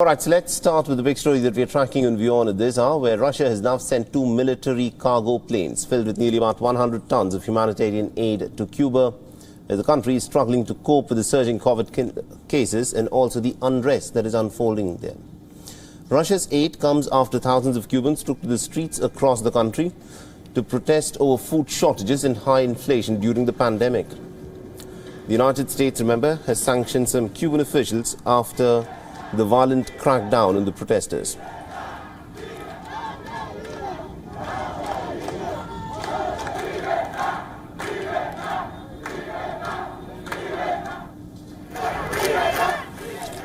All right, so let's start with the big story that we're tracking on WION at this hour, where Russia has now sent 2 military cargo planes filled with nearly about 100 tons of humanitarian aid to Cuba, as the country is struggling to cope with the surging COVID cases and also the unrest that is unfolding there. Russia's aid comes after thousands of Cubans took to the streets across the country to protest over food shortages and high inflation during the pandemic. The United States, remember, has sanctioned some Cuban officials after the violent crackdown on the protesters.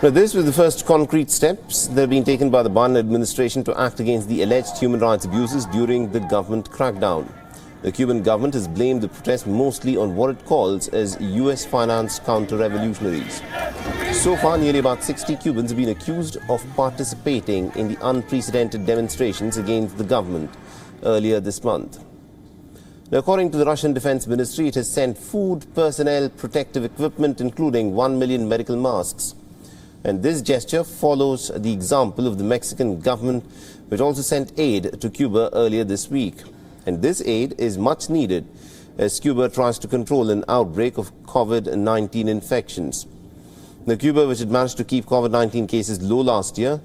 Now, this was the first concrete steps that have been taken by the Biden administration to act against the alleged human rights abuses during the government crackdown. The Cuban government has blamed the protests mostly on what it calls as US-financed counter-revolutionaries. So far, nearly about 60 Cubans have been accused of participating in the unprecedented demonstrations against the government earlier this month. Now, according to the Russian Defense Ministry, it has sent food, personnel, protective equipment, including 1 million medical masks. And this gesture follows the example of the Mexican government, which also sent aid to Cuba earlier this week. And this aid is much needed as Cuba tries to control an outbreak of COVID-19 infections. Now, Cuba, which had managed to keep COVID-19 cases low last year,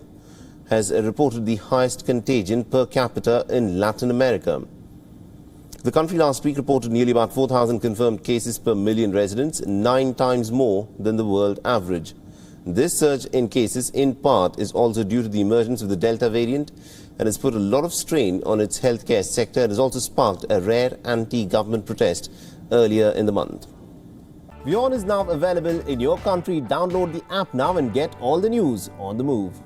has reported the highest contagion per capita in Latin America. The country last week reported nearly about 4,000 confirmed cases per million residents, 9 times more than the world average. This surge in cases, in part, is also due to the emergence of the Delta variant and has put a lot of strain on its healthcare sector and has also sparked a rare anti-government protest earlier in the month. WION is now available in your country. Download the app now and get all the news on the move.